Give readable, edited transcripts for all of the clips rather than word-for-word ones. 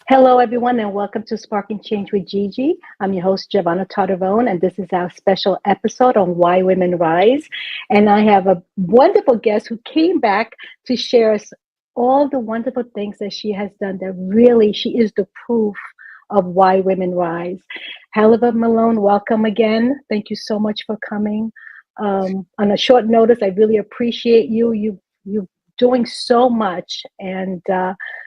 Hello, everyone, and welcome to Sparking Change with Gigi. I'm your host, Giovanna Tartavone, and this is our special episode on Why Women Rise. And I have a wonderful guest who came back to share us all the wonderful things that she has done that really, she is the proof of why women rise. Havilah Malone, welcome again. Thank you so much for coming. On a short notice, I really appreciate you. You're doing so much, and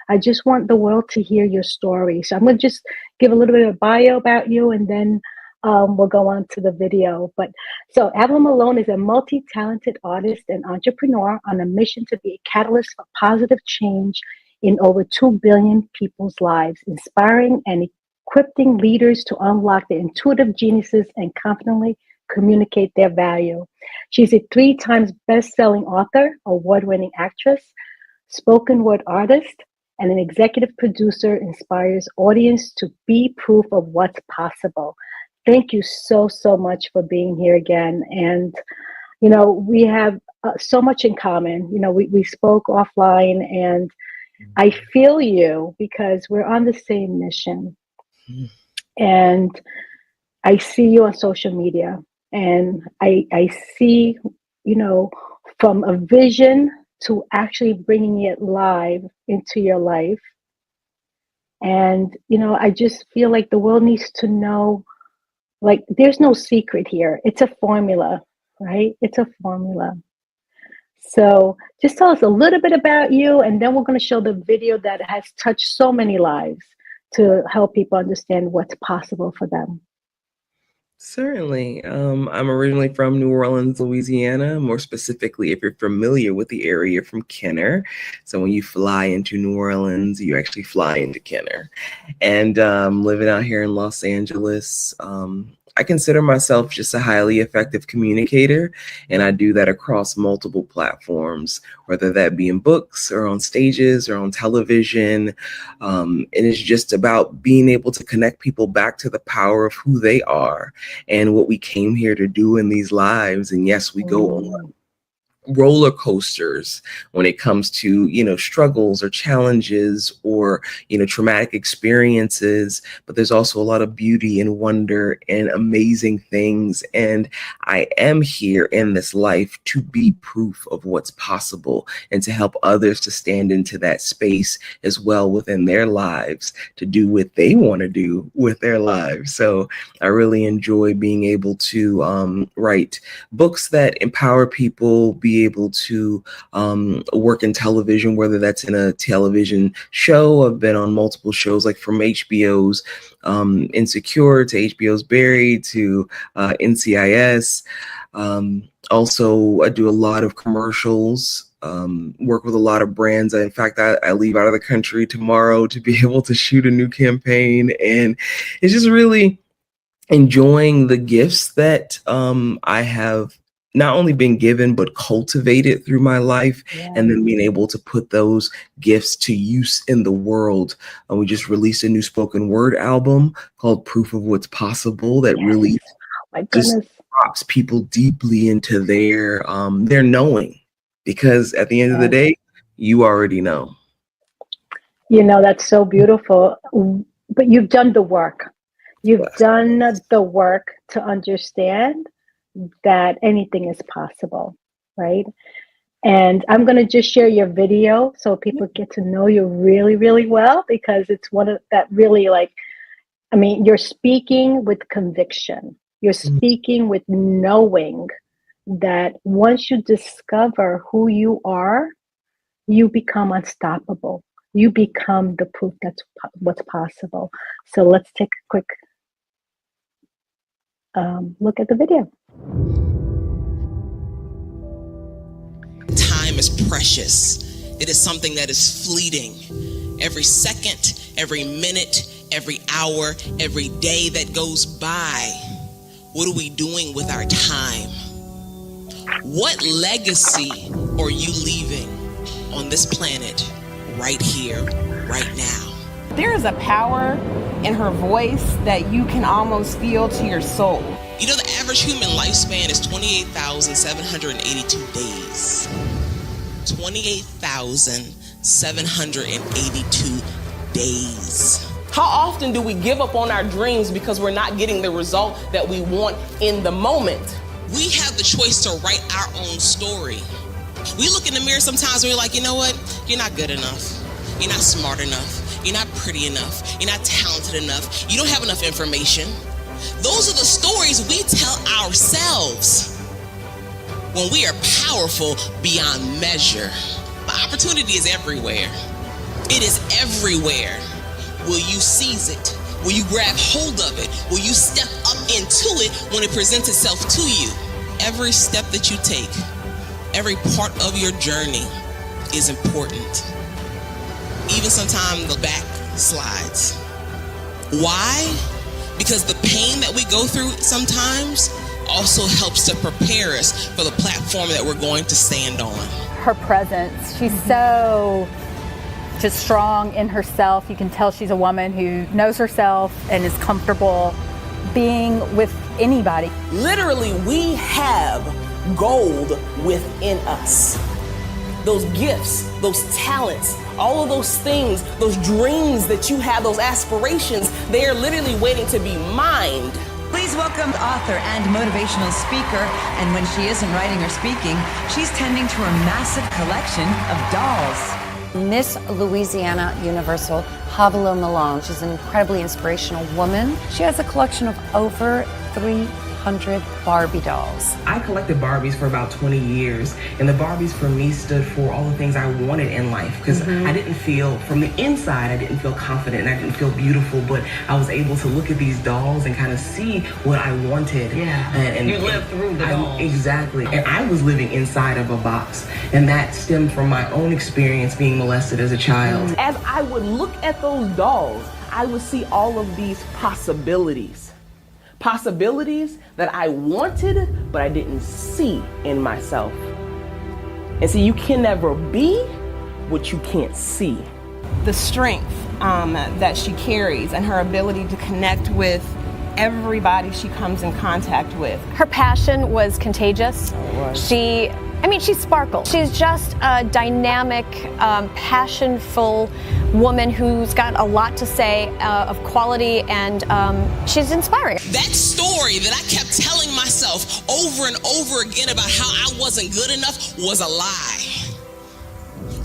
I just want the world to hear your story. So I'm going to just give a little bit of bio about you, and then we'll go on to the video. So Havilah Malone is a multi-talented artist and entrepreneur on a mission to be a catalyst for positive change in over 2 billion people's lives, inspiring and equipping leaders to unlock their intuitive geniuses and confidently communicate their value. She's a 3 times best-selling author, award-winning actress, spoken word artist, and an executive producer, inspires audience to be proof of what's possible. Thank you so much for being here again. And, we have so much in common. We spoke offline, and I feel you because we're on the same mission. And I see you on social media, and I see, from a vision to actually bringing it live into your life. And, I just feel like the world needs to know, like, there's no secret here. It's a formula, right? It's a formula. So just tell us a little bit about you, and then we're going to show the video that has touched so many lives to help people understand what's possible for them. Certainly. I'm originally from New Orleans, Louisiana. More specifically, if you're familiar with the area, from Kenner. So when you fly into New Orleans, you actually fly into Kenner. And living out here in Los Angeles, I consider myself just a highly effective communicator, and I do that across multiple platforms, whether that be in books or on stages or on television. And it's just about being able to connect people back to the power of who they are and what we came here to do in these lives. And yes, we go on roller coasters when it comes to, struggles or challenges or, traumatic experiences, but there's also a lot of beauty and wonder and amazing things. And I am here in this life to be proof of what's possible and to help others to stand into that space as well within their lives to do what they want to do with their lives. So I really enjoy being able to write books that empower people, be able to work in television, whether that's in a television show. I've been on multiple shows, like from HBO's Insecure to HBO's Buried to NCIS. Also, I do a lot of commercials, work with a lot of brands. In fact, I leave out of the country tomorrow to be able to shoot a new campaign. And it's just really enjoying the gifts that I have not only been given, but cultivated through my life, and then being able to put those gifts to use in the world. We just released a new spoken word album called Proof of What's Possible that really just drops people deeply into their knowing, because at the end of the day, you already know. That's so beautiful, but you've done the work. You've done the work to understand that anything is possible, right? And I'm going to just share your video so people get to know you really, really well, because it's one of that really, you're speaking with conviction. You're speaking with knowing that once you discover who you are, you become unstoppable. You become the proof that's what's possible. So let's take a quick look at the video. Time is precious. It is something that is fleeting. Every second, every minute, every hour, every day that goes by, what are we doing with our time? What legacy are you leaving on this planet right here, right now? There is a power in her voice that you can almost feel to your soul. You know, the average human lifespan is 28,782 days. 28,782 days. How often do we give up on our dreams because we're not getting the result that we want in the moment? We have the choice to write our own story. We look in the mirror sometimes and we're like, you know what? You're not good enough. You're not smart enough. You're not pretty enough. You're not talented enough. You don't have enough information. Those are the stories we tell ourselves when we are powerful beyond measure. The opportunity is everywhere. It is everywhere. Will you seize it? Will you grab hold of it? Will you step up into it when it presents itself to you? Every step that you take, every part of your journey is important. Even sometimes the back slides. Why? Because the pain that we go through sometimes also helps to prepare us for the platform that we're going to stand on. Her presence, she's so just strong in herself. You can tell she's a woman who knows herself and is comfortable being with anybody. Literally, we have gold within us. Those gifts, those talents, all of those things, those dreams that you have, those aspirations, they are literally waiting to be mined. Please welcome author and motivational speaker, and when she isn't writing or speaking, she's tending to her massive collection of dolls. Miss Louisiana Universal, Havilah Malone. She's an incredibly inspirational woman. She has a collection of over 300 Barbie dolls. I collected Barbies for about 20 years, and the Barbies for me stood for all the things I wanted in life, because I didn't feel, from the inside, I didn't feel confident and I didn't feel beautiful, but I was able to look at these dolls and kind of see what I wanted. Yeah, and you lived through the dolls. Exactly. And I was living inside of a box, and that stemmed from my own experience being molested as a child. As I would look at those dolls, I would see all of these possibilities. Possibilities that I wanted, but I didn't see in myself. And so you can never be what you can't see. The strength that she carries and her ability to connect with everybody she comes in contact with. Her passion was contagious. She sparkles. She's just a dynamic, passionful woman who's got a lot to say, of quality, and she's inspiring. That story that I kept telling myself over and over again about how I wasn't good enough was a lie.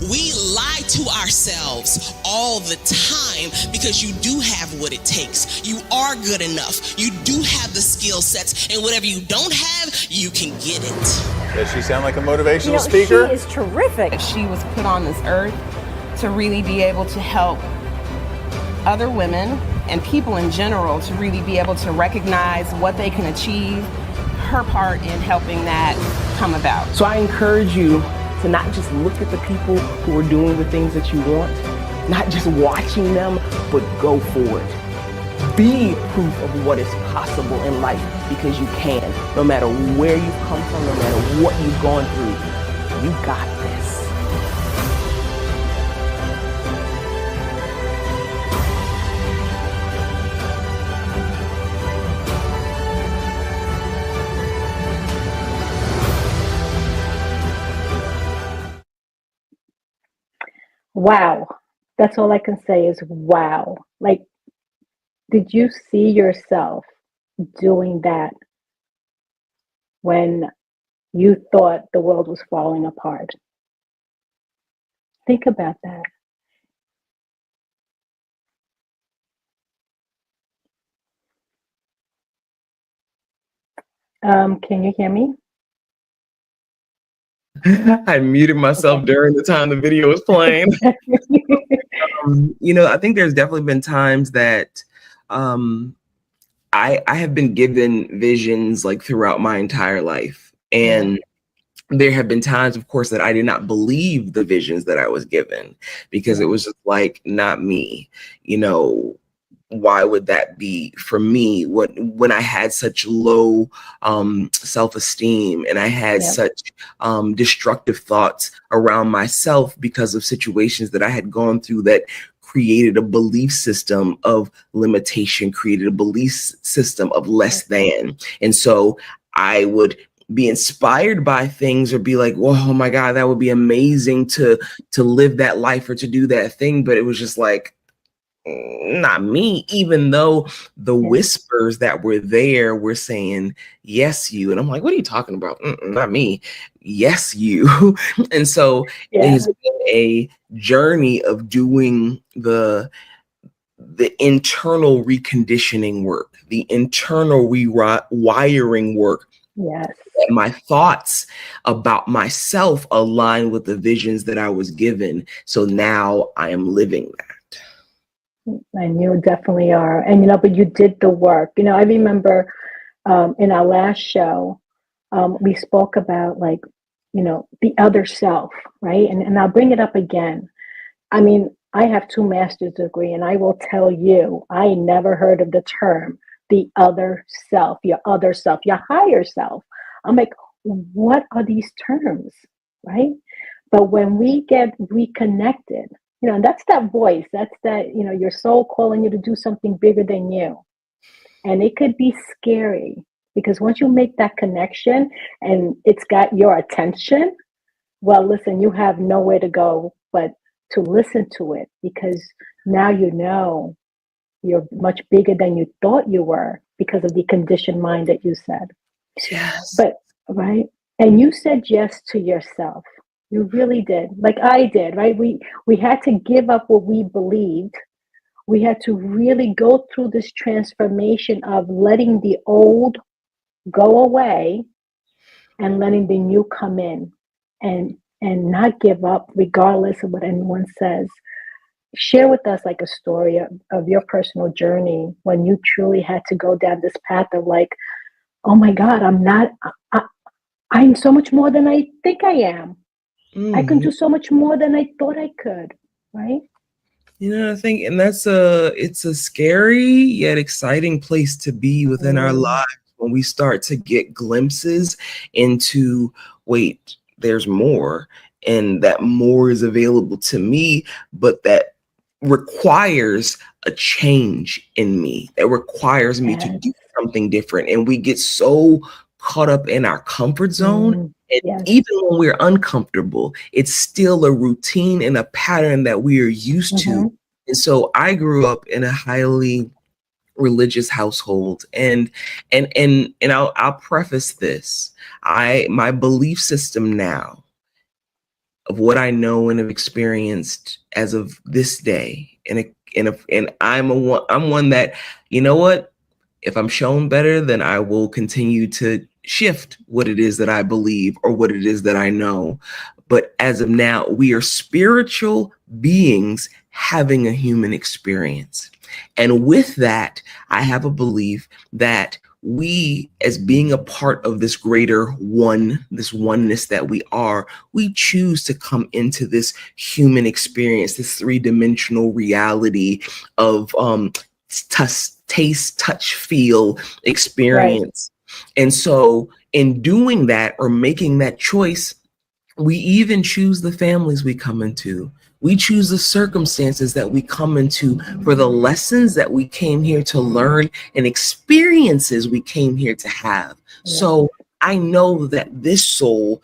We lie to ourselves all the time because you do have what it takes. You are good enough. You do have the skill sets, and whatever you don't have, you can get it. Does she sound like a motivational speaker? She is terrific. She was put on this earth to really be able to help other women and people in general to really be able to recognize what they can achieve, her part in helping that come about. So I encourage you to not just look at the people who are doing the things that you want, not just watching them, but go for it. Be proof of what is possible in life, because you can. No matter where you've come from, no matter what you've gone through, you got this. Wow. That's all I can say is wow. Like, did you see yourself doing that when you thought the world was falling apart? Think about that. Can you hear me? I muted myself during the time the video was playing. I think there's definitely been times that I have been given visions like throughout my entire life. And there have been times, of course, that I did not believe the visions that I was given, because it was just like, not me. Why would that be for me when I had such low self-esteem, and I had such destructive thoughts around myself because of situations that I had gone through that created a belief system of limitation, created a belief system of less than. And so I would be inspired by things or be like, well, oh my God, that would be amazing to live that life or to do that thing. But it was just like, not me, even though the whispers that were there were saying, yes, you. And I'm like, what are you talking about? Not me. Yes, you. And so it's been a journey of doing the internal reconditioning work, the internal rewiring work. Yes. And my thoughts about myself align with the visions that I was given. So now I am living that. And you definitely are. And, but you did the work. I remember in our last show, we spoke about the other self, right? And I'll bring it up again. I mean, I have 2 master's degrees, and I will tell you, I never heard of the term, the other self, your higher self. I'm like, what are these terms, right? But when we get reconnected, and that's that voice, that's that, your soul calling you to do something bigger than you. And it could be scary because once you make that connection and it's got your attention, well, listen, you have nowhere to go but to listen to it, because now you're much bigger than you thought you were because of the conditioned mind that you said. Yes. But, right? And you said yes to yourself. You really did. Like I did, right? We had to give up what we believed. We had to really go through this transformation of letting the old go away and letting the new come in, and not give up regardless of what anyone says. Share with us like a story of your personal journey when you truly had to go down this path of like, oh my God, I'm so much more than I think I am. I can do so much more than I thought I could, right? I think, and it's a scary yet exciting place to be within our lives when we start to get glimpses into, wait, there's more, and that more is available to me, but that requires a change in me, that requires me to do something different. And we get so caught up in our comfort zone. And even when we're uncomfortable, it's still a routine and a pattern that we are used to. And so I grew up in a highly religious household, and I'll preface this. My belief system now of what I know and have experienced as of this day, and I'm one that, you know what, if I'm shown better, then I will continue to shift what it is that I believe or what it is that I know. But as of now, we are spiritual beings having a human experience. And with that, I have a belief that we, as being a part of this greater one, this oneness that we are, we choose to come into this human experience, this 3-dimensional reality of taste, touch, feel experience. Right. And so in doing that or making that choice, we even choose the families we come into. We choose the circumstances that we come into for the lessons that we came here to learn and experiences we came here to have. Yeah. So I know that this soul,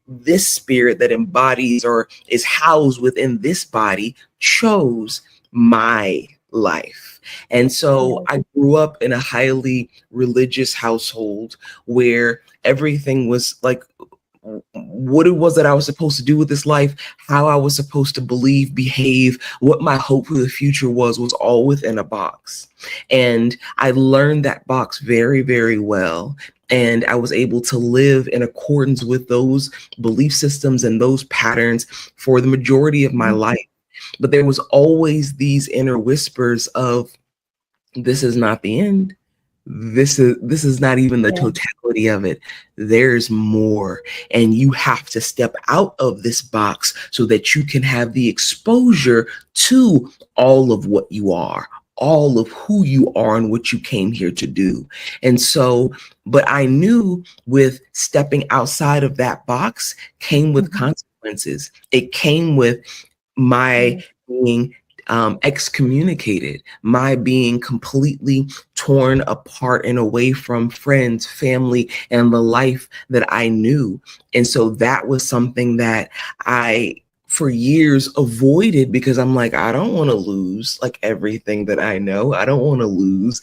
this spirit that embodies or is housed within this body, chose my life. And so I grew up in a highly religious household where everything was like, what it was that I was supposed to do with this life, how I was supposed to believe, behave, what my hope for the future was all within a box. And I learned that box very, very well. And I was able to live in accordance with those belief systems and those patterns for the majority of my life. But there was always these inner whispers of, this is not the end. This is not even the totality of it. There's more. And you have to step out of this box so that you can have the exposure to all of what you are, all of who you are and what you came here to do. And so, but I knew with stepping outside of that box came with consequences. It came with my being excommunicated, my being completely torn apart and away from friends, family, and the life that I knew. And so that was something that I for years avoided because I'm like, I don't want to lose like everything that I know. I don't want to lose,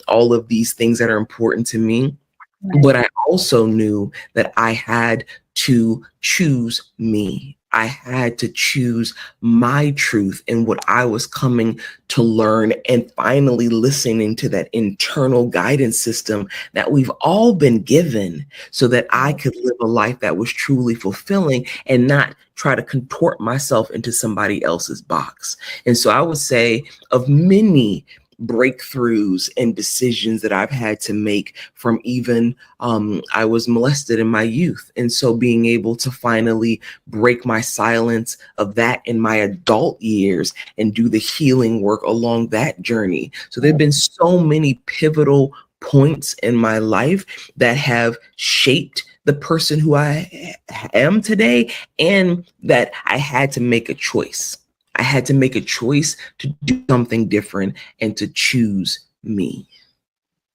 all of these things that are important to me. Right. But I also knew that I had to choose me. I had to choose my truth and what I was coming to learn, and finally listening to that internal guidance system that we've all been given so that I could live a life that was truly fulfilling and not try to contort myself into somebody else's box. And so I would say of many breakthroughs and decisions that I've had to make from even I was molested in my youth. And so being able to finally break my silence of that in my adult years and do the healing work along that journey. So there have been so many pivotal points in my life that have shaped the person who I am today, and that I had to make a choice. I had to make a choice to do something different and to choose me.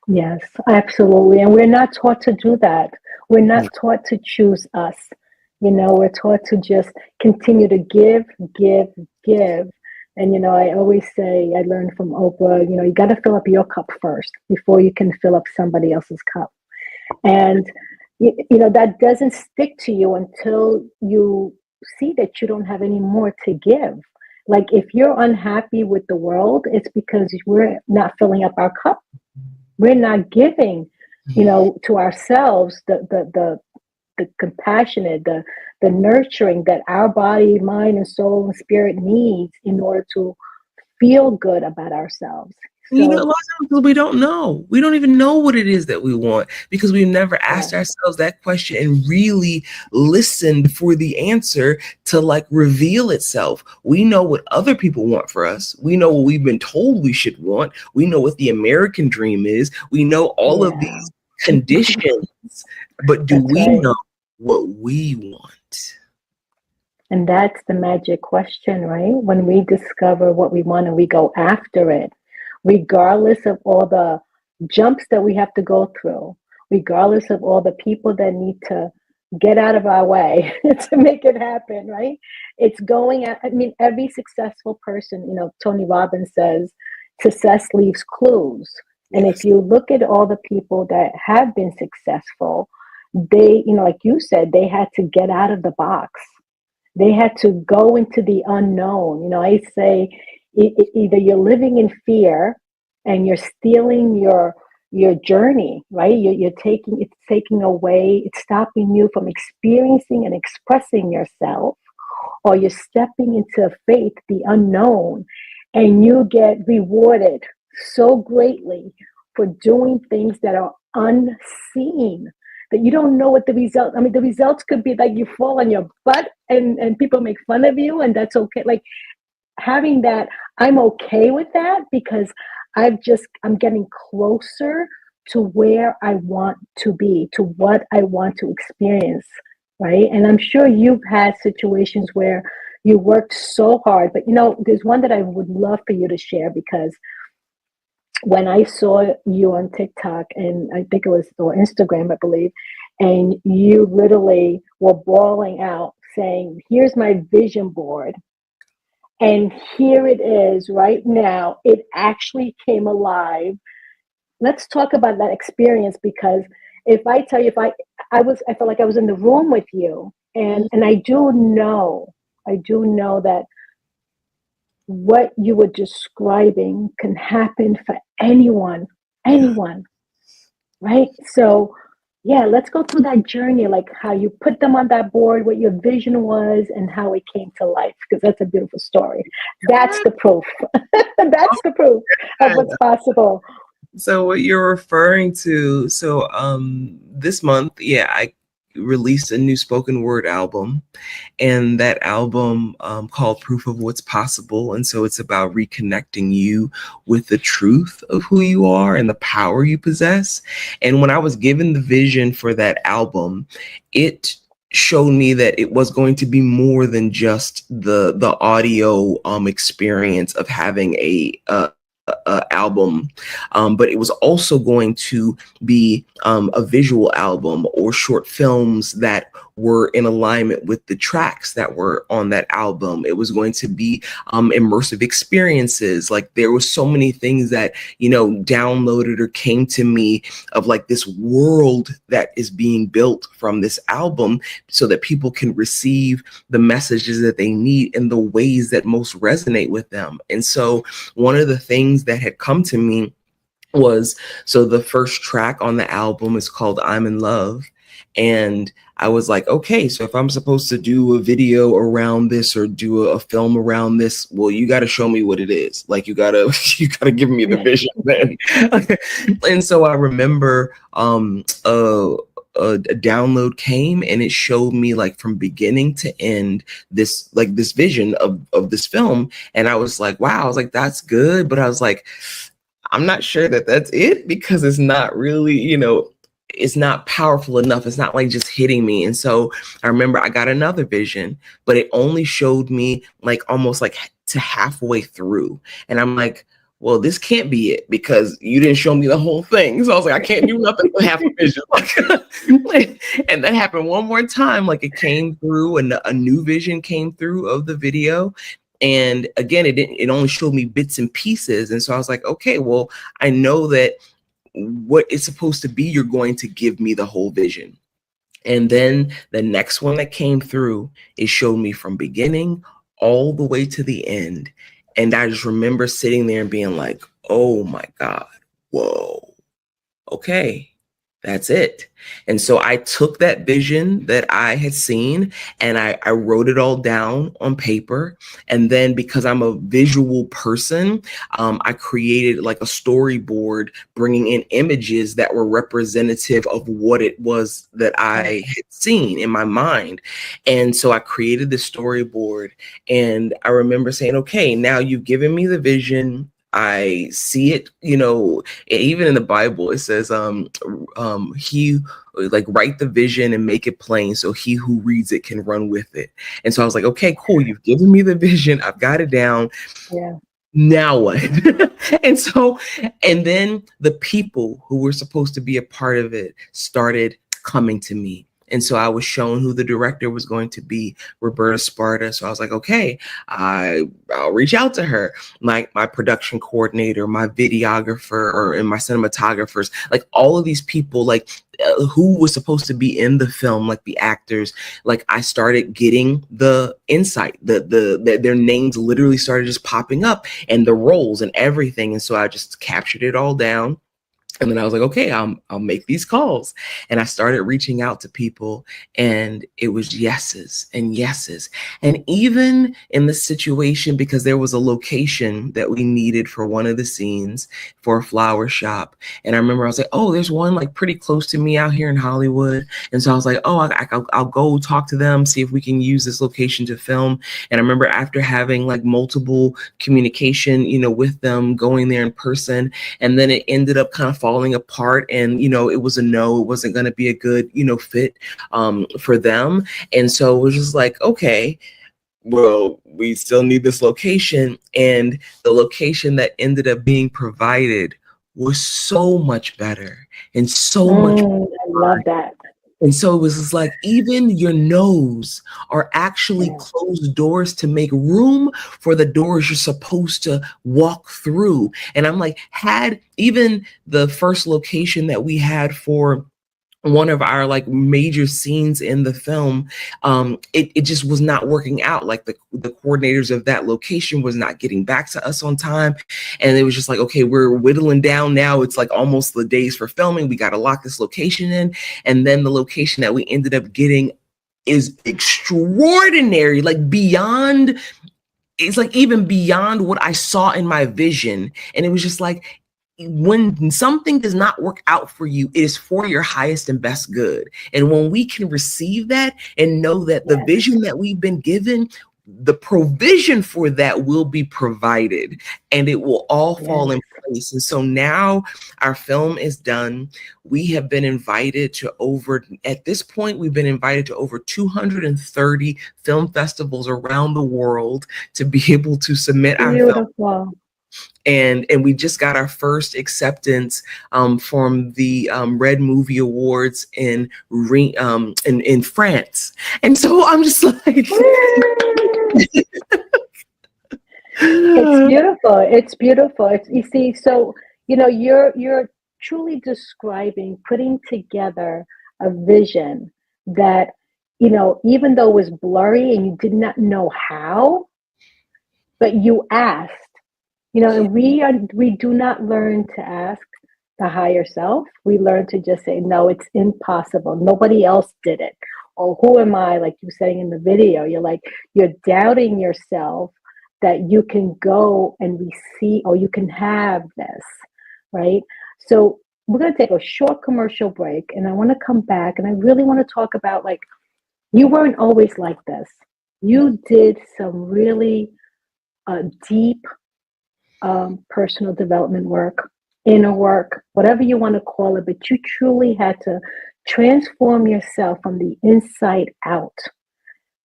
Yes, absolutely. And we're not taught to do that. We're not taught to choose us. We're taught to just continue to give, give, give. And, I always say, I learned from Oprah, you got to fill up your cup first before you can fill up somebody else's cup. And, that doesn't stick to you until you see that you don't have any more to give. Like if you're unhappy with the world, it's because we're not filling up our cup. We're not giving, to ourselves the compassionate, the nurturing that our body, mind, and soul and spirit needs in order to feel good about ourselves. So, a lot of times we don't know. We don't even know what it is that we want because we've never asked ourselves that question and really listened for the answer to like reveal itself. We know what other people want for us. We know what we've been told we should want. We know what the American dream is. We know all of these conditions, but do we know what we want? And that's the magic question, right? When we discover what we want and we go after it, regardless of all the jumps that we have to go through, regardless of all the people that need to get out of our way to make it happen, right? It's going at, every successful person, Tony Robbins says, success leaves clues. And if you look at all the people that have been successful, they, like you said, they had to get out of the box. They had to go into the unknown. I say, either you're living in fear and you're stealing your journey, right? It's taking away, it's stopping you from experiencing and expressing yourself, or you're stepping into faith, the unknown, and you get rewarded so greatly for doing things that are unseen, that you don't know what the result. The results could be like you fall on your butt and people make fun of you, and that's okay. Like having that, I'm okay with that because I'm getting closer to where I want to be, to what I want to experience, right? And I'm sure you've had situations where you worked so hard, but there's one that I would love for you to share, because when I saw you on TikTok, and I think it was, or Instagram, I believe, and you literally were bawling out saying, here's my vision board. And here it is right now. It actually came alive. Let's talk about that experience, because if I tell you, I felt like I was in the room with you, and I do know that what you were describing can happen for anyone, right? So yeah, let's go through that journey, like how you put them on that board, what your vision was, and how it came to life, because that's a beautiful story. That's the proof. That's the proof of what's possible. So what you're referring to, this month, I released a new spoken word album, and that album called Proof of What's Possible. And so it's about reconnecting you with the truth of who you are and the power you possess. And when I was given the vision for that album, it showed me that it was going to be more than just the audio experience of having a album, but it was also going to be a visual album or short films that were in alignment with the tracks that were on that album. It was going to be immersive experiences. Like there were so many things that, you know, downloaded or came to me of like this world that is being built from this album so that people can receive the messages that they need in the ways that most resonate with them. And so one of the things that had come to me was, so the first track on the album is called I'm in Love. And I was like, okay, so if I'm supposed to do a video around this or do a film around this, well, you got to show me what it is. Like you gotta give me the vision then. And so I remember a download came and it showed me like from beginning to end this vision of this film. And I was like, wow, I was like, that's good. But I was like, I'm not sure that that's it, because it's not really, you know, it's not powerful enough. It's not like just hitting me. And so I remember I got another vision, but it only showed me like almost like to halfway through. And I'm like, well, this can't be it, because you didn't show me the whole thing. So I was like, I can't do nothing but half a vision. And that happened one more time. Like it came through and a new vision came through of the video. And again, it only showed me bits and pieces. And so I was like, okay, well, I know that what it's supposed to be, you're going to give me the whole vision. And then the next one that came through, it showed me from beginning all the way to the end. And I just remember sitting there and being like, oh my God, whoa, okay, that's it. And so I took that vision that I had seen and I wrote it all down on paper. And then because I'm a visual person, I created like a storyboard, bringing in images that were representative of what it was that I had seen in my mind. And so I created the storyboard, and I remember saying, okay, now you've given me the vision. I see it, you know, even in the Bible, it says, he like write the vision and make it plain so he who reads it can run with it. And so I was like, okay, cool. You've given me the vision. I've got it down. Yeah. Now what? and then the people who were supposed to be a part of it started coming to me. And so I was shown who the director was going to be, Roberta Sparta. So I was like, okay, I'll reach out to her. My production coordinator, my videographer, and my cinematographers, like all of these people, like who was supposed to be in the film, like the actors, like I started getting the insight, their names literally started just popping up, and the roles and everything. And so I just captured it all down. And then I was like, okay, I'll make these calls. And I started reaching out to people, and it was yeses and yeses. And even in the situation, because there was a location that we needed for one of the scenes for a flower shop. And I remember I was like, oh, there's one like pretty close to me out here in Hollywood. And so I was like, oh, I'll go talk to them, see if we can use this location to film. And I remember after having like multiple communication, you know, with them, going there in person, and then it ended up kind of falling apart, and you know, it was a no, it wasn't going to be a good, you know, fit for them. And so it was just like, okay, well, we still need this location. And the location that ended up being provided was so much better and so much I love that. And so it was just like, even your no's are actually closed doors to make room for the doors you're supposed to walk through. And I'm like, had even the first location that we had for one of our like major scenes in the film, it just was not working out. Like the coordinators of that location was not getting back to us on time. And it was just like, okay, we're whittling down now. It's like almost the days for filming. We got to lock this location in. And then the location that we ended up getting is extraordinary, like beyond, it's like even beyond what I saw in my vision. And it was just like, when something does not work out for you, it is for your highest and best good. And when we can receive that and know that the vision that we've been given, the provision for that will be provided, and it will all fall in place. And so now our film is done. We have been invited to at this point, we've been invited to over 230 film festivals around the world to be able to submit our film. and we just got our first acceptance from the Red Movie Awards in France, and so I'm just like. It's beautiful. It's beautiful. You see, so you're truly describing putting together a vision that even though it was blurry and you did not know how, but you asked. And we do not learn to ask the higher self. We learn to just say, no, it's impossible. Nobody else did it. Or who am I? Like you saying in the video, you're doubting yourself that you can go and receive, or you can have this, right? So we're going to take a short commercial break, and I want to come back, and I really want to talk about, like, you weren't always like this. You did some really deep personal development work, inner work, whatever you want to call it, but you truly had to transform yourself from the inside out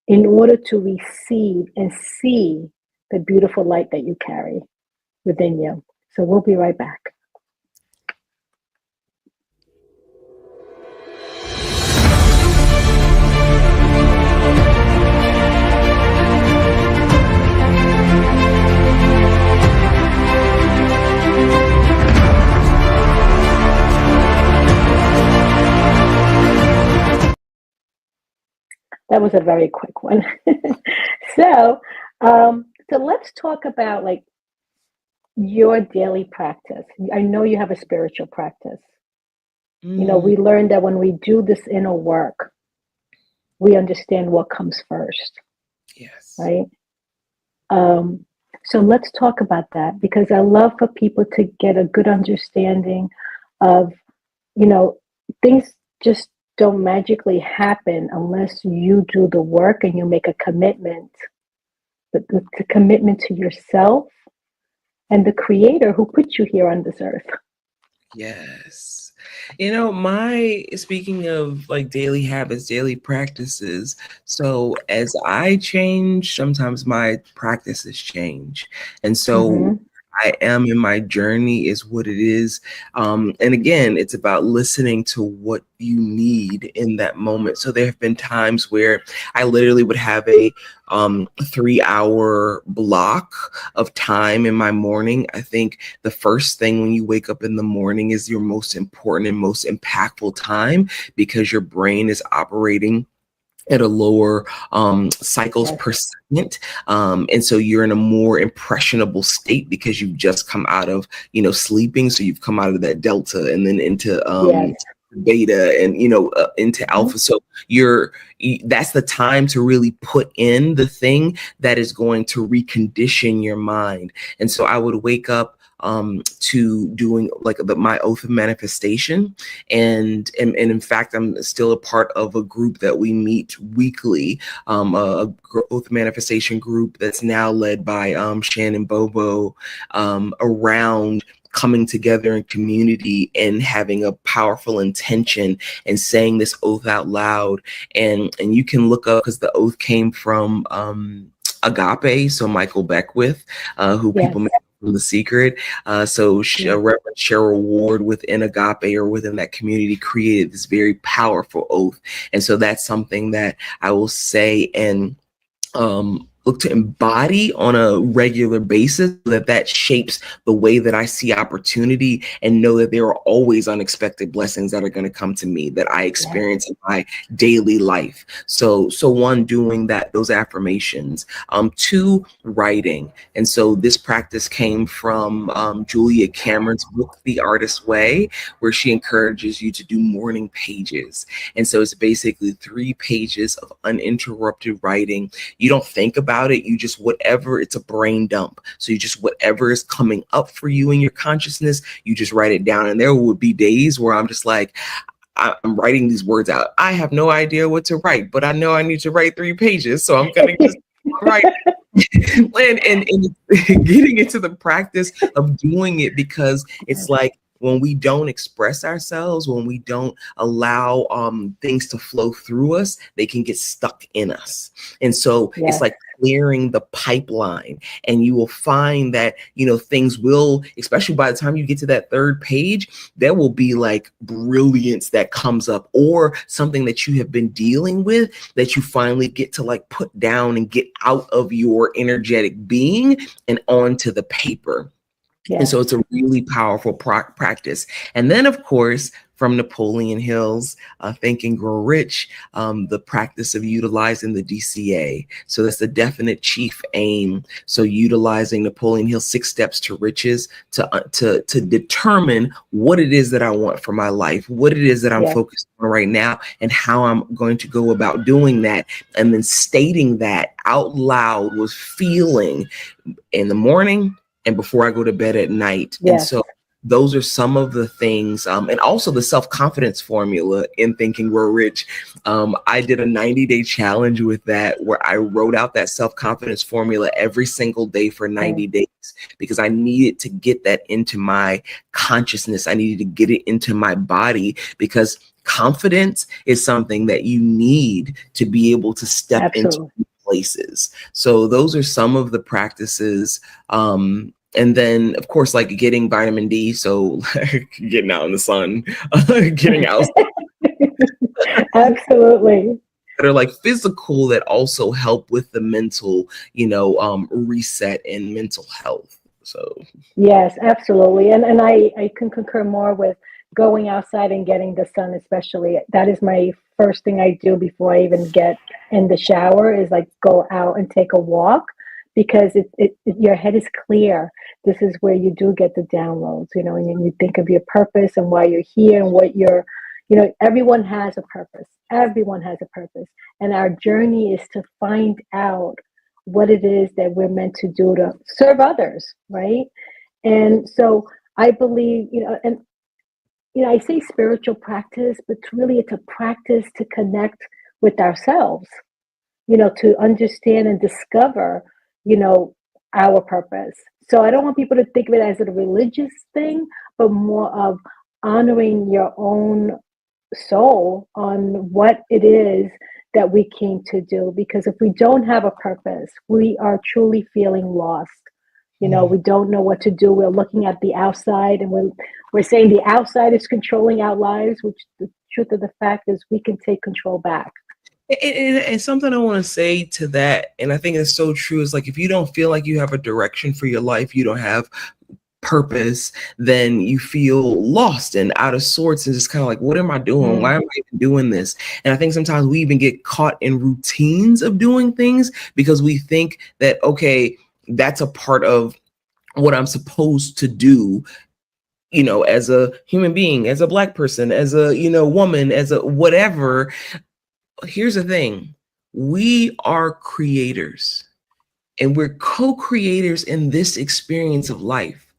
in order to receive and see the beautiful light that you carry within you. So we'll be right back. That was a very quick one. So let's talk about, like, your daily practice. I know you have a spiritual practice. We learned that when we do this inner work, we understand what comes first. Yes. Right? So let's talk about that, because I love for people to get a good understanding of, things just don't magically happen unless you do the work and you make a commitment. But the commitment to yourself and the creator who put you here on this earth. Yes. Speaking of, like, daily habits, daily practices. So as I change, sometimes my practices change. And so I am in my journey is what it is. And again, it's about listening to what you need in that moment. So there have been times where I literally would have a 3-hour block of time in my morning. I think the first thing when you wake up in the morning is your most important and most impactful time, because your brain is operating at a lower cycles per second. And so you're in a more impressionable state because you've just come out of, sleeping. So you've come out of that delta and then into beta and, into alpha. So that's the time to really put in the thing that is going to recondition your mind. And so I would wake up to doing, like, my oath of manifestation. And in fact, I'm still a part of a group that we meet weekly, a oath manifestation group that's now led by Shannon Bobo, around coming together in community and having a powerful intention and saying this oath out loud. And you can look up, because the oath came from Agape, so Michael Beckwith, who people may from The Secret. So Reverend Cheryl Ward within Agape, or within that community, created this very powerful oath. And so that's something that I will say and look to embody on a regular basis, so that shapes the way that I see opportunity, and know that there are always unexpected blessings that are going to come to me that I experience in my daily life. So one, doing those affirmations, 2, writing. And so this practice came from Julia Cameron's book, The Artist's Way, where she encourages you to do morning pages. And so it's basically 3 pages of uninterrupted writing. You don't think about it, you just whatever, it's a brain dump. So you just, whatever is coming up for you in your consciousness, you just write it down. And there would be days where I'm just like, I'm writing these words out. I have no idea what to write, but I know I need to write 3 pages. So I'm going to just write. and getting into the practice of doing it, because it's like, when we don't express ourselves, when we don't allow things to flow through us, they can get stuck in us. And so it's like clearing the pipeline, and you will find that, you know, things will, especially by the time you get to that third page, there will be like brilliance that comes up, or something that you have been dealing with that you finally get to like put down and get out of your energetic being and onto the paper. And so it's a really powerful practice. And then, of course, from Napoleon Hill's Think and Grow Rich, the practice of utilizing the DCA. So that's the definite chief aim. So utilizing Napoleon Hill's 6 steps to riches to determine what it is that I want for my life, what it is that I'm focused on right now, and how I'm going to go about doing that. And then stating that out loud with feeling in the morning and before I go to bed at night. And so those are some of the things, and also the self-confidence formula in Think and Grow Rich. I did a 90-day challenge with that, where I wrote out that self-confidence formula every single day for 90 days, because I needed to get that into my consciousness. I needed to get it into my body, because confidence is something that you need to be able to step into places. So those are some of the practices. And then, of course, like getting vitamin D. So getting out in the sun, getting out. Absolutely. That are like physical, that also help with the mental, you know, reset and mental health. So yes, absolutely. And I can concur more with going outside and getting the sun, especially. That is my first thing I do before I even get in the shower, is like go out and take a walk, because your head is clear. This is where you do get the downloads, you know, and you think of your purpose and why you're here and what you're, you know, everyone has a purpose. Everyone has a purpose. And our journey is to find out what it is that we're meant to do to serve others, right? And so I believe, you know, and, you know, I say spiritual practice, but really it's a practice to connect with ourselves, you know, to understand and discover, you know, our purpose. So I don't want people to think of it as a religious thing, but more of honoring your own soul on what it is that we came to do. Because if we don't have a purpose, we are truly feeling lost. You know, we don't know what to do. We're looking at the outside, and we're saying the outside is controlling our lives, which the truth of the fact is we can take control back. And something I want to say to that, and I think it's so true, is like, if you don't feel like you have a direction for your life, you don't have purpose, then you feel lost and out of sorts, and just kind of like, what am I doing? Why am I even doing this? And I think sometimes we even get caught in routines of doing things, because we think that, okay, that's a part of what I'm supposed to do, you know, as a human being, as a Black person, as a, you know, woman, as a whatever. Here's the thing. We are creators, and we're co-creators in this experience of life.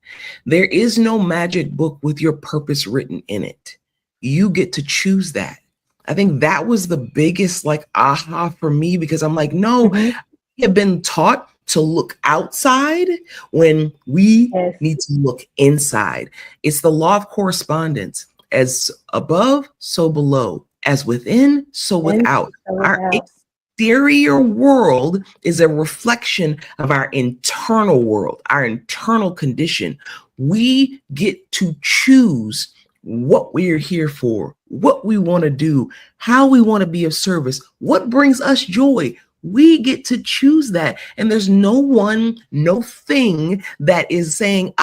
There is no magic book with your purpose written in it. You get to choose that. I think that was the biggest like aha for me, because I'm like, no, we have been taught to look outside when we need to look inside. It's the law of correspondence. As above, so below. As within, so without. Our exterior world is a reflection of our internal world, our internal condition. We get to choose what we're here for, what we want to do, how we want to be of service, what brings us joy. We get to choose that. And there's no one, no thing that is saying,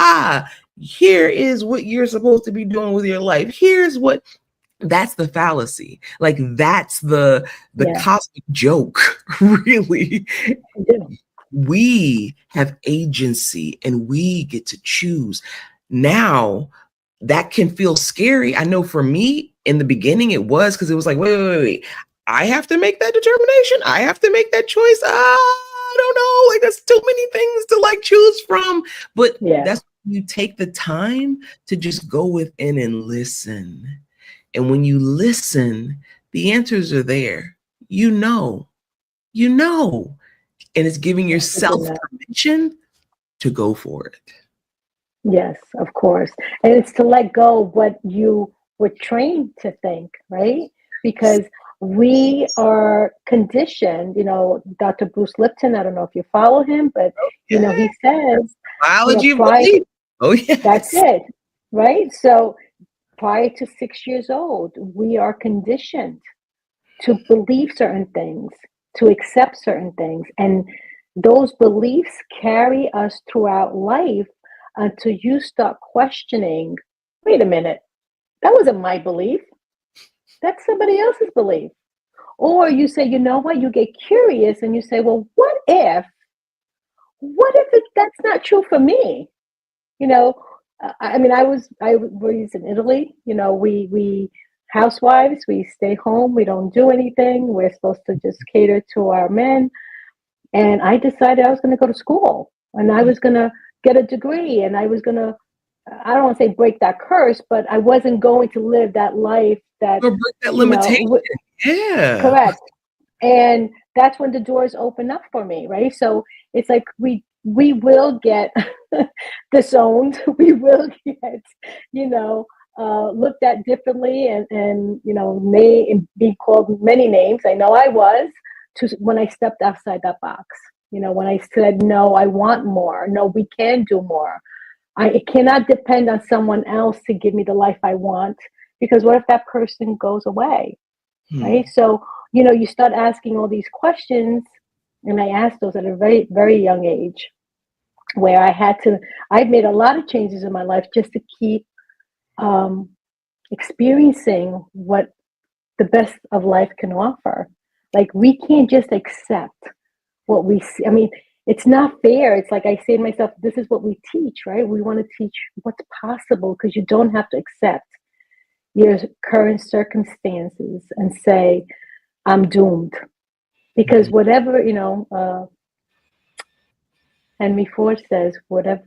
here is what you're supposed to be doing with your life. Here's what. That's the fallacy. Like, that's the cosmic joke, really. We have agency, and we get to choose. Now, that can feel scary. I know for me in the beginning it was, because it was like, wait. I have to make that determination. I have to make that choice. I don't know. Like, that's too many things to like choose from. But that's when you take the time to just go within and listen. And when you listen, the answers are there. You know, and it's giving yourself permission to go for it. Yes, of course. And it's to let go of what you were trained to think, right? Because we are conditioned, Dr. Bruce Lipton, I don't know if you follow him, but, Yeah. he says, Biology of prior, belief. Oh, that's yes. it, right? So prior to 6 years old, we are conditioned to believe certain things, to accept certain things. And those beliefs carry us throughout life until you start questioning, wait a minute, that wasn't my belief. That's somebody else's belief. Or you say, you know what, you get curious and you say, well, what if that's not true for me? You know, I mean, I was raised in Italy. We housewives, we stay home, we don't do anything. We're supposed to just cater to our men. And I decided I was going to go to school and I was going to get a degree and I was going to, I don't want to say break that curse, but I wasn't going to live that life that, Or break that limitation. Yeah. correct. And that's when the doors open up for me, right? So it's like we will get disowned, we will get, looked at differently, and may be called many names. I know I was when I stepped outside that box. When I said no, I want more. No, we can do more. I cannot depend on someone else to give me the life I want, because what if that person goes away? Right? So, you start asking all these questions, and I asked those at a very, very young age, where I've made a lot of changes in my life just to keep experiencing what the best of life can offer. Like, we can't just accept what we see. I mean, it's not fair. It's like I say to myself, this is what we teach, right? We want to teach what's possible, because you don't have to accept your current circumstances and say, I'm doomed. Because whatever, Henry Ford says, whatever,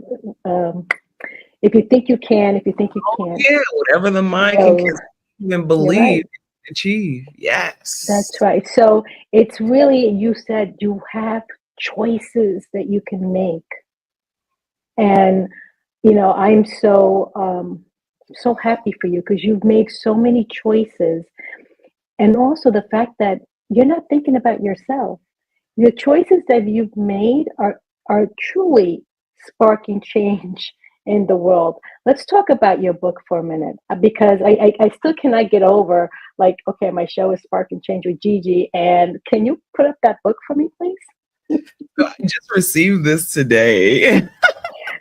if you think you can, if you think you can't. Yeah, whatever the mind can conceive and believe, right. achieve. Yes. That's right. So it's really, you said you have choices that you can make. And, I'm so happy for you, because you've made so many choices. And also the fact that you're not thinking about yourself. Your choices that you've made are truly sparking change in the world. Let's talk about your book for a minute, because I still cannot get over, like, okay, my show is Sparking Change with Gigi, and can you put up that book for me, please? I just received this today.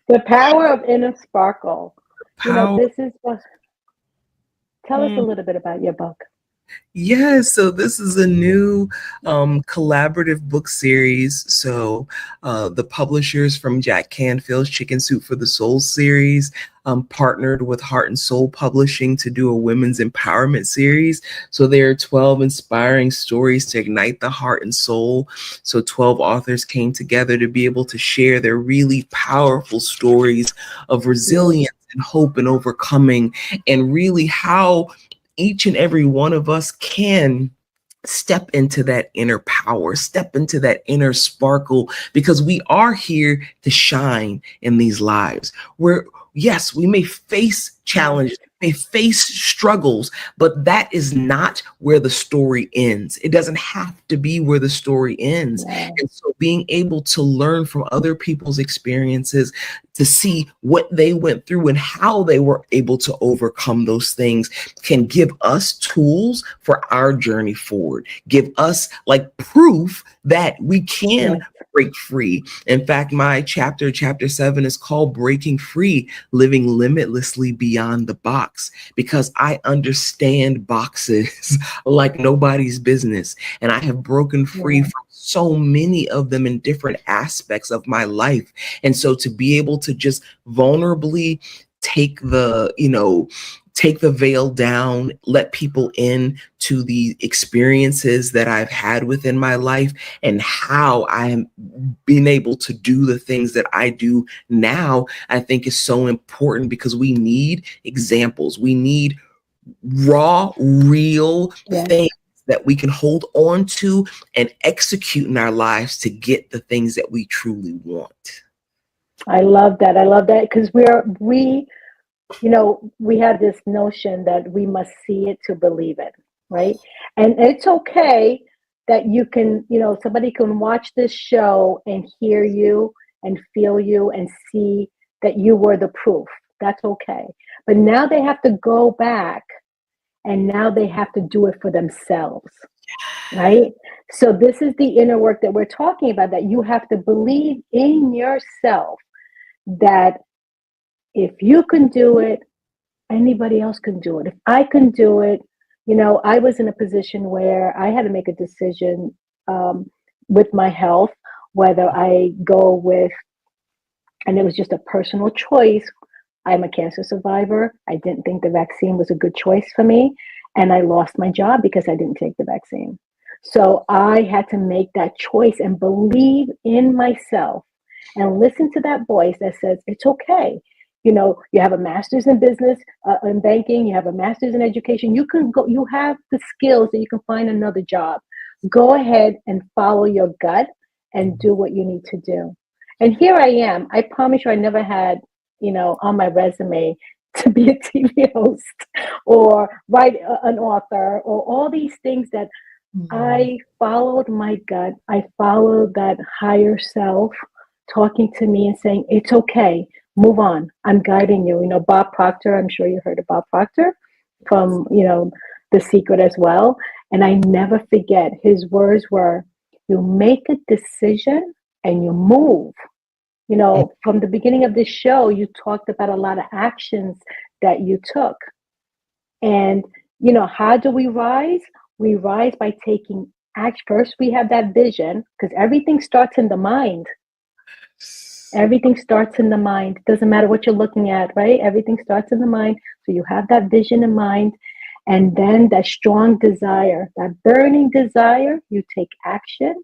The Power of Inner Sparkle. This is what. Tell us a little bit about your book. Yes, so this is a new collaborative book series. So the publishers from Jack Canfield's Chicken Soup for the Soul series partnered with Heart and Soul Publishing to do a women's empowerment series. So there are 12 inspiring stories to ignite the heart and soul. So 12 authors came together to be able to share their really powerful stories of resilience and hope and overcoming, and really how each and every one of us can step into that inner power, step into that inner sparkle, because we are here to shine in these lives. Yes, we may face challenges, may face struggles, but that is not where the story ends. It doesn't have to be where the story ends. And so being able to learn from other people's experiences, to see what they went through and how they were able to overcome those things, can give us tools for our journey forward, give us like proof that we can break free. In fact, my chapter 7 is called Breaking Free, Living Limitlessly Beyond the Box, because I understand boxes like nobody's business. And I have broken free from so many of them in different aspects of my life. And so to be able to just vulnerably take the veil down, let people in to the experiences that I've had within my life, and how I'm being able to do the things that I do now, I think is so important, because we need examples. We need raw, real things that we can hold on to and execute in our lives to get the things that we truly want. I love that. Because we have this notion that we must see it to believe it, right? And it's okay that somebody can watch this show and hear you and feel you and see that you were the proof. That's okay. But now they have to go back and now they have to do it for themselves, right? So this is the inner work that we're talking about, that you have to believe in yourself that if you can do it, anybody else can do it. If I can do it, I was in a position where I had to make a decision with my health, whether I go with, and it was just a personal choice. I'm a cancer survivor. I didn't think the vaccine was a good choice for me. And I lost my job because I didn't take the vaccine. So I had to make that choice and believe in myself and listen to that voice that says, it's okay. You have a master's in business, in banking, you have a master's in education. You can go, you have the skills that you can find another job. Go ahead and follow your gut and do what you need to do. And here I am. I promise you, I never had, on my resume to be a TV host or write an author or all these things that I followed my gut. I followed that higher self talking to me and saying, it's okay. Move on. I'm guiding you. Bob Proctor, I'm sure you heard of Bob Proctor from, The Secret as well. And I never forget, his words were, you make a decision and you move. From the beginning of this show, you talked about a lot of actions that you took. And, how do we rise? We rise by taking action. First, we have that vision, because everything starts in the mind. Everything starts in the mind. It doesn't matter what you're looking at, right? Everything starts in the mind. So you have that vision in mind. And then that strong desire, that burning desire, you take action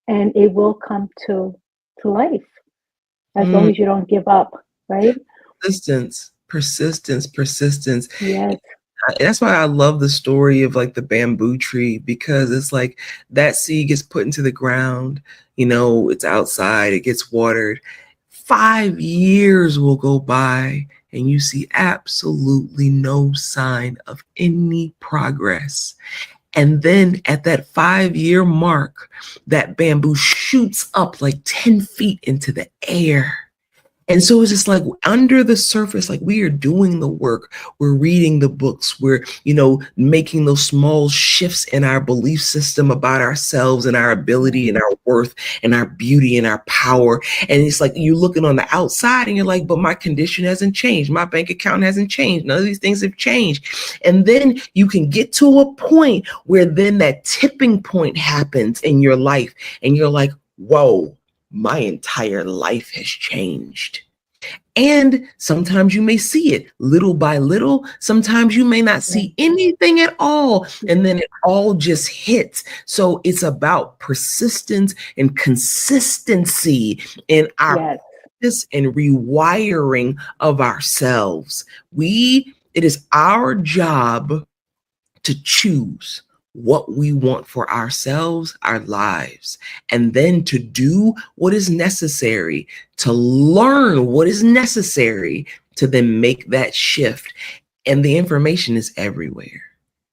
and it will come to life as long as you don't give up, right? Persistence. Yes. That's why I love the story of like the bamboo tree, because it's like that seed gets put into the ground, it's outside, it gets watered. 5 years will go by and you see absolutely no sign of any progress. And then at that 5-year mark, that bamboo shoots up like 10 feet into the air. And so it's just like under the surface, like we are doing the work, we're reading the books, we're, making those small shifts in our belief system about ourselves and our ability and our worth and our beauty and our power. And it's like you're looking on the outside and you're like, but my condition hasn't changed. My bank account hasn't changed. None of these things have changed. And then you can get to a point where then that tipping point happens in your life and you're like, whoa. My entire life has changed. And sometimes you may see it little by little. Sometimes you may not see anything at all. And then it all just hits. So it's about persistence and consistency in our practice and rewiring of ourselves. It is our job to choose what we want for ourselves, our lives, and then to do what is necessary, to learn what is necessary to then make that shift. And the information is everywhere.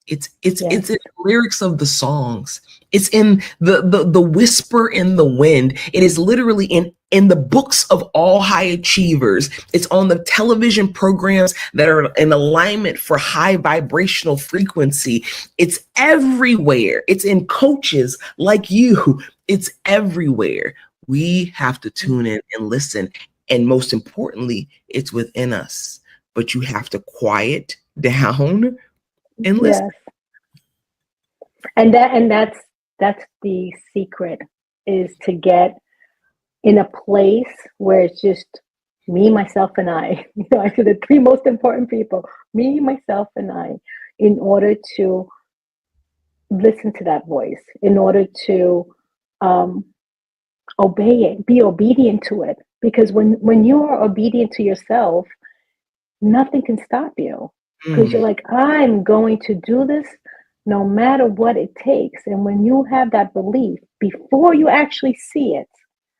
It's in the lyrics of the songs. It's in the whisper in the wind. It is literally in the books of all high achievers. It's on the television programs that are in alignment for high vibrational frequency. It's everywhere. It's in coaches like you. It's everywhere. We have to tune in and listen. And most importantly, it's within us. But you have to quiet down and listen. And that's the secret, is to get in a place where it's just me, myself, and I. I say the 3 most important people: me, myself, and I, in order to listen to that voice, in order to obey it, be obedient to it. Because when you are obedient to yourself, nothing can stop you. Because you're like, I'm going to do this no matter what it takes. And when you have that belief before you actually see it,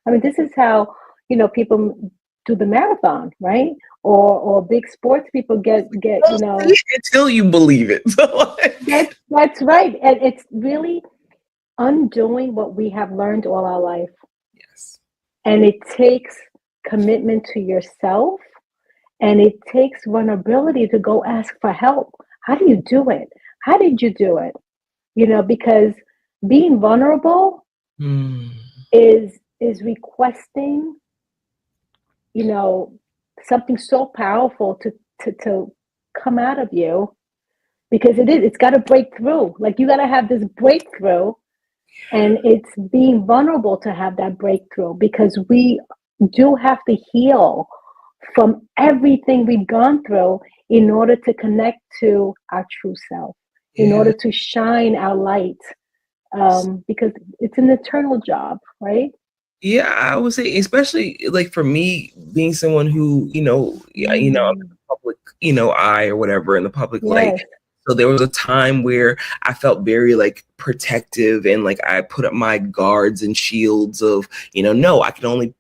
I mean, this is how people do the marathon, right? Or big sports people get until you believe it. That's right. And it's really undoing what we have learned all our life. Yes. And it takes commitment to yourself, and it takes vulnerability to go ask for help. How do you do it? How did you do it? Because being vulnerable is requesting, something so powerful to come out of you, because it's got to break through. Like, you got to have this breakthrough, and it's being vulnerable to have that breakthrough, because we do have to heal from everything we've gone through in order to connect to our true self, in order to shine our light, because it's an eternal job, right? Yeah, I would say, especially like for me, being someone who, in the public, eye or whatever, in the public light. So there was a time where I felt very like protective, and like I put up my guards and shields of, no, I can only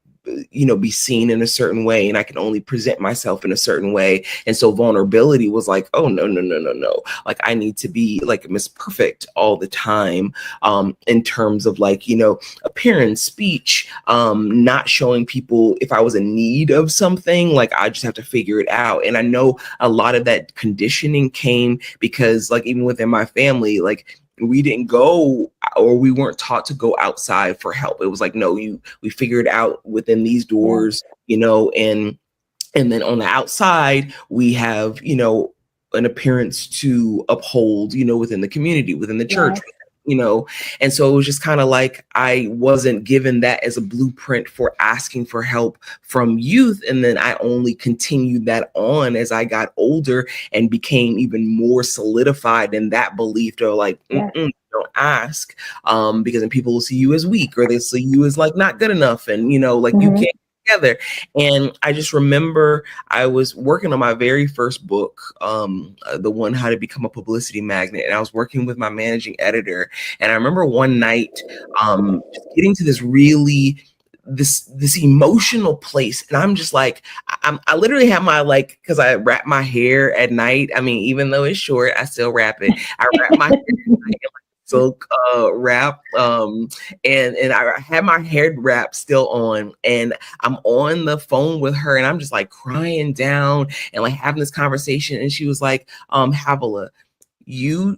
be seen in a certain way, and I can only present myself in a certain way. And so vulnerability was like, oh, no. Like, I need to be like Miss Perfect all the time, in terms of like, appearance, speech, not showing people if I was in need of something, like I just have to figure it out. And I know a lot of that conditioning came because, like, even within my family, like, we didn't go, or we weren't taught to go outside for help. It was like, no, we figured out within these doors, and then on the outside, we have, an appearance to uphold, within the community, within the church, and so it was just kind of like, I wasn't given that as a blueprint for asking for help from youth. And then I only continued that on as I got older and became even more solidified in that belief to like, don't ask, because then people will see you as weak, or they see you as like not good enough, and like you can't together. And I just remember I was working on my very first book, the one, How to Become a Publicity Magnet, and I was working with my managing editor. And I remember one night just getting to this really this emotional place, and I'm just like, I literally have my, like, because I wrap my hair at night. I mean, even though it's short, I still wrap it. I wrap my hair at night, silk wrap, and I had my hair wrap still on, and I'm on the phone with her, and I'm just like crying down and like having this conversation. And she was like, Havilah,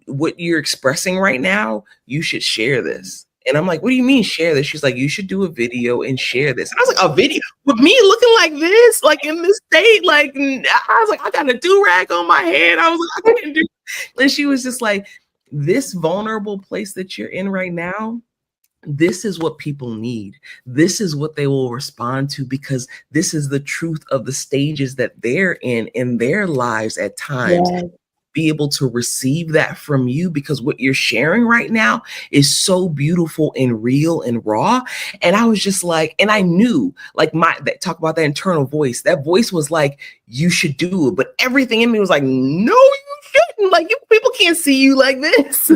what you're expressing right now, you should share this. And I'm like, what do you mean share this? She's like, you should do a video and share this. And I was like, a video with me looking like this, like in this state? Like, I was like, I got a do-rag on my head. I was like, I can't do it. And she was just like, this vulnerable place that you're in right now, this is what people need. This is what they will respond to, because this is the truth of the stages that they're in their lives at times. Yes. Be able to receive that from you, because what you're sharing right now is so beautiful and real and raw. And I was just like, and I knew, like, talk about that internal voice. That voice was like, you should do it. But everything in me was like, no, you shouldn't. Like, people can't see you like this.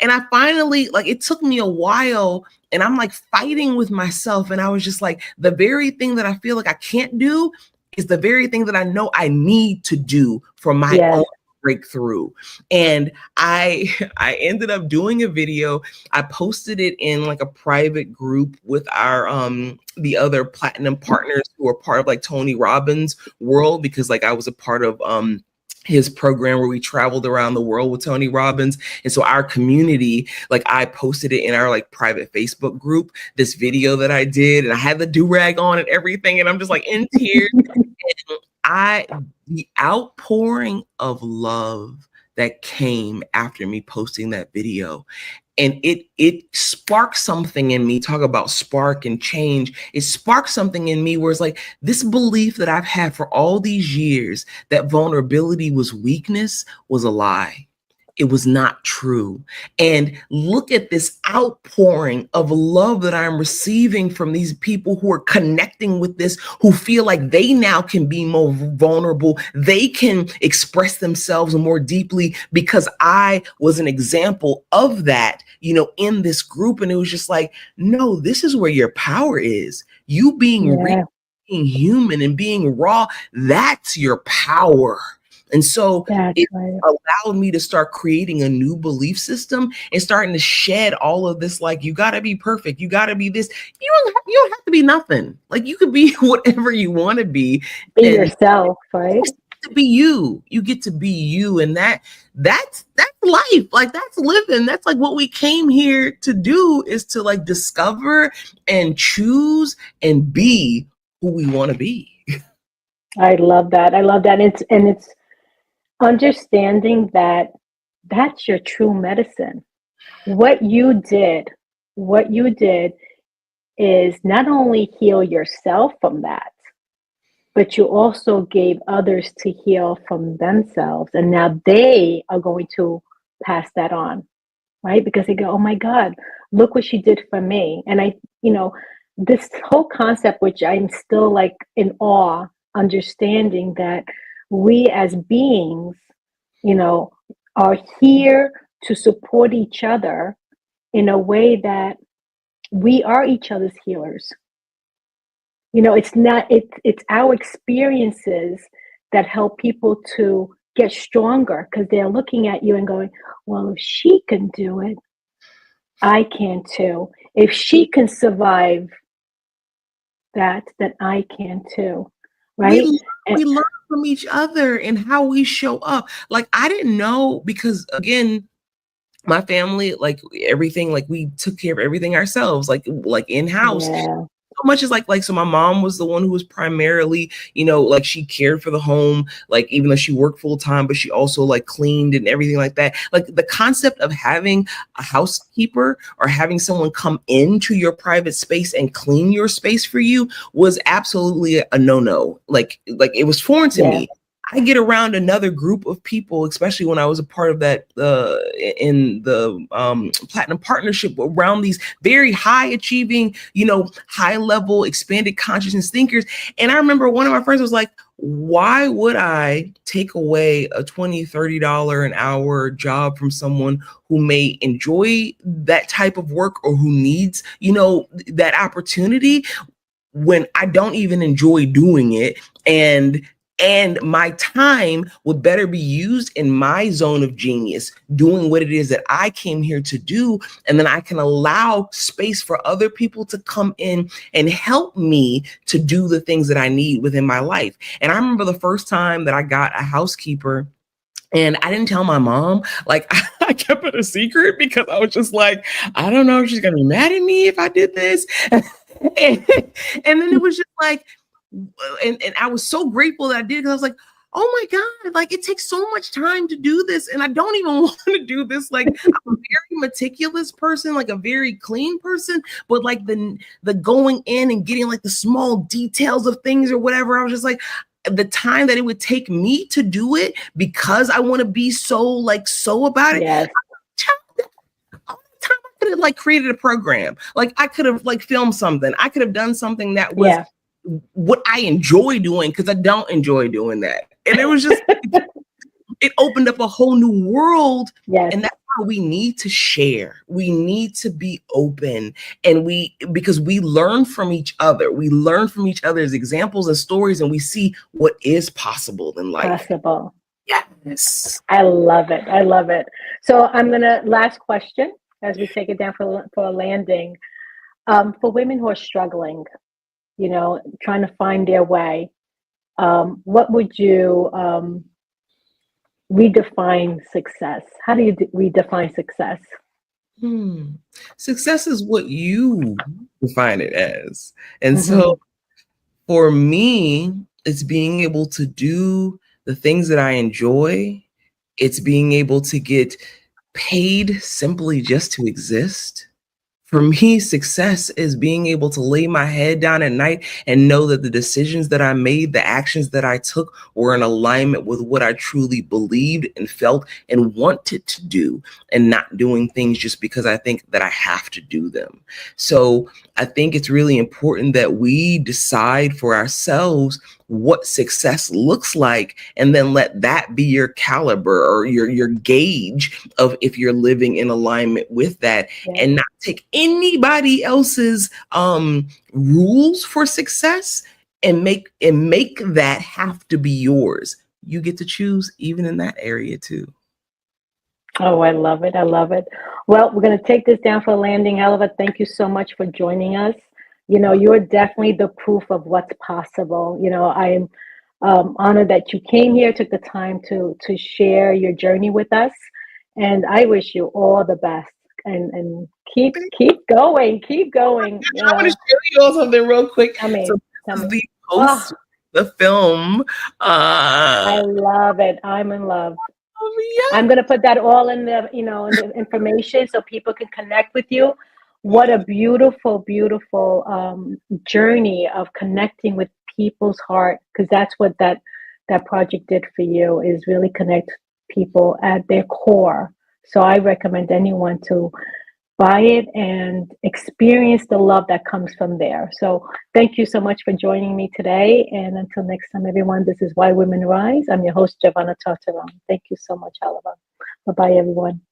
and I finally, like, it took me a while, and I'm like fighting with myself. And I was just like, the very thing that I feel like I can't do is the very thing that I know I need to do for my own breakthrough. And I ended up doing a video. I posted it in like a private group with our the other platinum partners who are part of like Tony Robbins' world, because like I was a part of his program where we traveled around the world with Tony Robbins. And so our community, like, I posted it in our like private Facebook group, this video that I did, and I had the do-rag on and everything. And I'm just like in tears. And the outpouring of love that came after me posting that video, and it sparked something in me. Talk about spark and change. It sparked something in me where it's like, this belief that I've had for all these years that vulnerability was weakness was a lie. it was not true. And look at this outpouring of love that I'm receiving from these people who are connecting with this, who feel like they now can be more vulnerable. They can express themselves more deeply because I was an example of that, in this group. And it was just like, no, this is where your power is. You being real, being human and being raw, that's your power. And so it allowed me to start creating a new belief system and starting to shed all of this, like, you got to be perfect. You got to be this. You don't have to be nothing. Like, you could be whatever you want to be. Be yourself, right? To be you. You get to be you. And that's life. Like, that's living. That's like what we came here to do, is to like discover and choose and be who we want to be. I love that. It's understanding that that's your true medicine. What you did is not only heal yourself from that, but you also gave others to heal from themselves. And now they are going to pass that on, right? Because they go, oh my God, look what she did for me. And this whole concept, which I'm still like in awe, understanding that we as beings, are here to support each other in a way that we are each other's healers. It's our experiences that help people to get stronger, because they're looking at you and going, well, if she can do it, I can too. If she can survive that, then I can too. Right? We learn from each other and how we show up. Like, I didn't know, because again, my family, like everything, like we took care of everything ourselves, like in-house. Yeah. So much is like, so my mom was the one who was primarily, like she cared for the home, like even though she worked full time, but she also like cleaned and everything like that. Like, the concept of having a housekeeper or having someone come into your private space and clean your space for you was absolutely a no-no. Like it was foreign to me. I get around another group of people, especially when I was a part of that in the Platinum Partnership, around these very high achieving, high level expanded consciousness thinkers. And I remember one of my friends was like, why would I take away a $20, $30 an hour job from someone who may enjoy that type of work or who needs, that opportunity, when I don't even enjoy doing it? And my time would better be used in my zone of genius, doing what it is that I came here to do. And then I can allow space for other people to come in and help me to do the things that I need within my life. And I remember the first time that I got a housekeeper, and I didn't tell my mom. Like, I kept it a secret because I was just like, I don't know if she's going to be mad at me if I did this. and then it was just like, and I was so grateful that I did, because I was like, oh my God, like, it takes so much time to do this. And I don't even want to do this. Like, I'm a very meticulous person, like a very clean person, but like the going in and getting like the small details of things or whatever, I was just like, the time that it would take me to do it, because I want to be so about it. Yes. All the time I could have like created a program. Like, I could have like filmed something. I could have done something that was what I enjoy doing, because I don't enjoy doing that. And it was just, it opened up a whole new world. Yes. And that's how we need to share. We need to be open, and because we learn from each other. We learn from each other's examples and stories, and we see what is possible in life. Possible. Yes. I love it. I love it. So last question as we take it down for a landing. For women who are struggling, trying to find their way, what would you redefine success? How do you redefine success? Success is what you define it as. And so for me, it's being able to do the things that I enjoy. It's being able to get paid simply just to exist For me, success is being able to lay my head down at night and know that the decisions that I made, the actions that I took were in alignment with what I truly believed and felt and wanted to do, and not doing things just because I think that I have to do them. So I think it's really important that we decide for ourselves what success looks like, and then let that be your caliber or your gauge of if you're living in alignment with that, and not take anybody else's rules for success and make that have to be yours. You get to choose even in that area too. Oh, I love it. I love it. Well, we're going to take this down for a landing. Havilah, thank you so much for joining us. You're definitely the proof of what's possible. I am honored that you came here, took the time to share your journey with us. And I wish you all the best. And keep going. Keep going. I want to show you all something real quick. Tell me. The post, the film. I love it. I'm in love. Yeah. I'm going to put that all in the, in the information so people can connect with you. What a beautiful, beautiful journey of connecting with people's heart, because that's what that project did for you, is really connect people at their core. So I recommend anyone to buy it and experience the love that comes from there. So thank you so much for joining me today. And until next time, everyone, this is Why Women Rise. I'm your host, Giovanna Tartaron. Thank you so much, Havilah. Bye-bye, everyone.